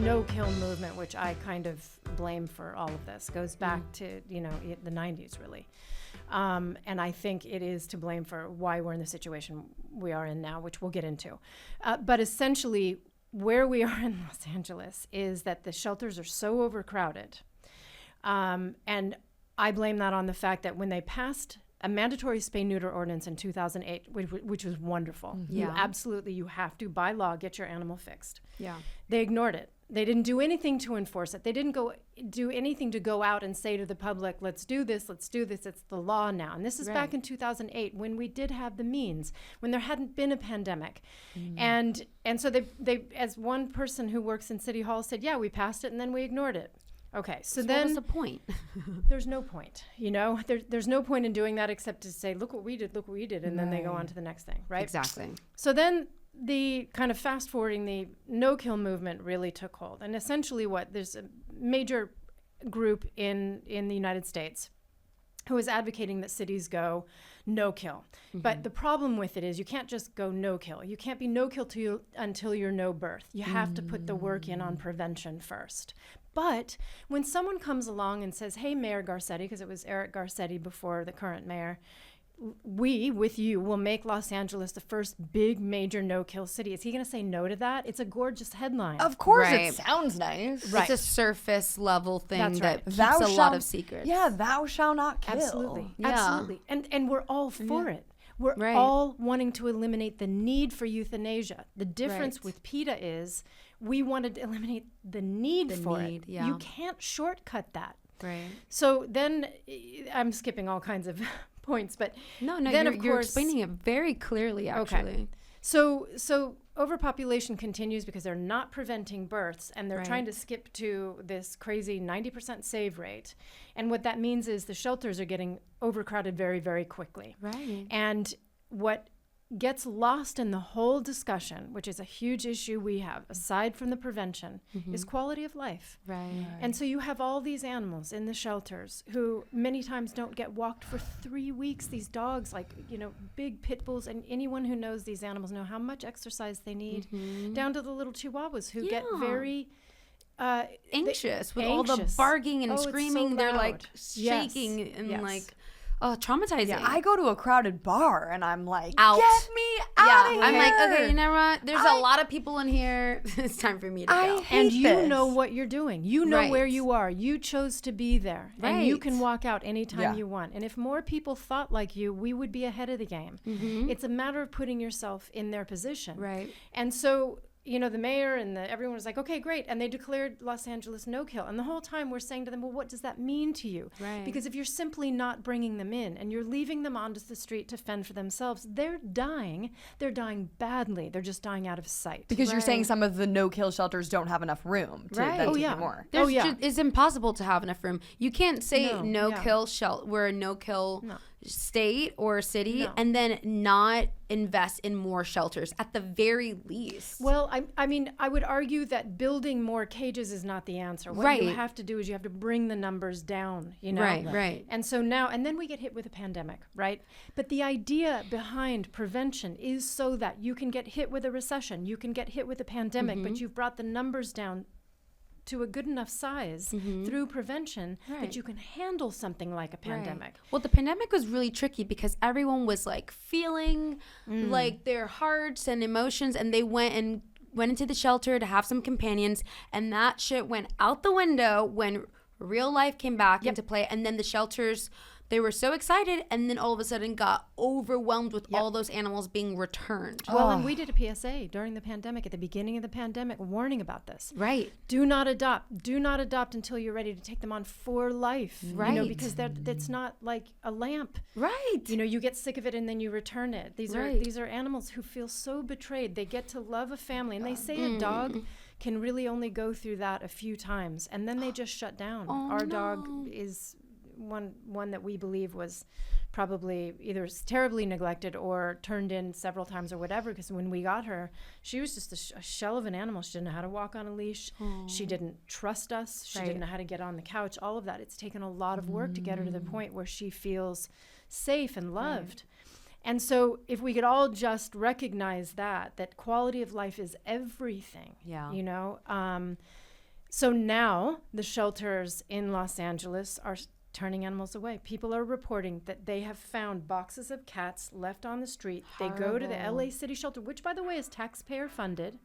no-kill movement, which I kind of blame for all of this, goes back to, the 90s, really. And I think it is to blame for why we're in the situation we are in now, which we'll get into. But essentially, where we are in Los Angeles is that the shelters are so overcrowded. And I blame that on the fact that when they passed a mandatory spay-neuter ordinance in 2008, which was wonderful. Mm-hmm. You have to, by law, get your animal fixed. Yeah. They ignored it. They didn't do anything to enforce it. They didn't do anything to go out and say to the public, let's do this. It's the law now. And this is back in 2008 when we did have the means, when there hadn't been a pandemic. Mm. And so they, as one person who works in City Hall said, yeah, we passed it and then we ignored it. Okay, so then what was the point? There's no point, there's no point in doing that except to say, look what we did, and then they go on to the next thing, right? Exactly. So then the kind of fast forwarding, the no-kill movement really took hold. And essentially there's a major group in the United States who is advocating that cities go no-kill. Mm-hmm. But the problem with it is you can't just go no-kill. You can't be no-kill until you're no-birth. You have to put the work in on prevention first. But when someone comes along and says, hey, Mayor Garcetti, because it was Eric Garcetti before the current mayor, we, with you, will make Los Angeles the first big major no-kill city. Is he going to say no to that? It's a gorgeous headline. Of course, Right. It sounds nice. Right. It's a surface level thing That's right. that keeps a lot of secrets. Yeah, thou shalt not kill. Absolutely. Yeah. Absolutely. And we're all for it. We're Right. all wanting to eliminate the need for euthanasia. The difference Right. with PETA is we wanted to eliminate the need for it. yeah. You can't shortcut that. Right. So then I'm skipping all kinds of points, but No, then you're explaining it very clearly, actually. Okay. So overpopulation continues because they're not preventing births, and they're Right. trying to skip to this crazy 90% save rate. And what that means is the shelters are getting overcrowded very, very quickly. Right. And what gets lost in the whole discussion, which is a huge issue we have, aside from the prevention, is quality of life. Right. And so you have all these animals in the shelters who many times don't get walked for 3 weeks. These dogs, big pit bulls, and anyone who knows these animals know how much exercise they need, down to the little chihuahuas who get very Anxious with all the anxious. barking and Oh, it's so screaming. They're like loud. shaking Yes. and Yes. traumatizing. Yeah, I go to a crowded bar and I'm like, Out. get me out of here. I'm like, okay, you know what? There's a lot of people in here. It's time for me to I go. hate And you this. know what you're doing. You know Right. where you are. You chose to be there. And you Right. can walk out anytime Yeah. you want. And if more people thought like you, we would be ahead of the game. It's a matter of putting yourself in their position. Right. And so, the mayor and everyone was like, okay, great. And they declared Los Angeles no-kill. And the whole time we're saying to them, well, what does that mean to you? Right. Because if you're simply not bringing them in and you're leaving them onto the street to fend for themselves, they're dying. They're dying badly. They're just dying out of sight. Because you're saying some of the no-kill shelters don't have enough room to Right. then Oh, take yeah. in more. It's impossible to have enough room. You can't say No, no-kill shelter. We're a no-kill state or city, No. and then not invest in more shelters at the very least. Well, I mean, I would argue that building more cages is not the answer. What Right. you have to do is you have to bring the numbers down, Right. And so now, and then we get hit with a pandemic, right? But the idea behind prevention is so that you can get hit with a recession, you can get hit with a pandemic, but you've brought the numbers down to a good enough size through prevention that you can handle something like a pandemic. Well, the pandemic was really tricky because everyone was like feeling like their hearts and emotions, and they went into the shelter to have some companions, and that shit went out the window when real life came back into play. And then the shelters, they were so excited, and then all of a sudden got overwhelmed with all those animals being returned. Well, and we did a PSA during the pandemic, at the beginning of the pandemic, warning about this. Right. Do not adopt. Do not adopt until you're ready to take them on for life. Right. Because that's not like a lamp. Right. You get sick of it and then you return it. These are animals who feel so betrayed. They get to love a family, and they say a dog can really only go through that a few times, and then they just shut down. Our dog is one that we believe was probably either terribly neglected or turned in several times or whatever, because when we got her, she was just a shell of an animal. She didn't know how to walk on a leash. She didn't trust us. She didn't know how to get on the couch, all of that. It's taken a lot of work to get her to the point where she feels safe and loved. And so if we could all just recognize that quality of life is everything, So now the shelters in Los Angeles are turning animals away. People are reporting that they have found boxes of cats left on the street. They go to the LA City shelter, which, by the way, is taxpayer funded,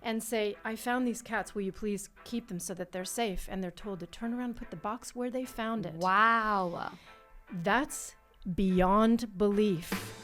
and say, I found these cats. Will you please keep them so that they're safe? And they're told to turn around and put the box where they found it. Wow. That's beyond belief.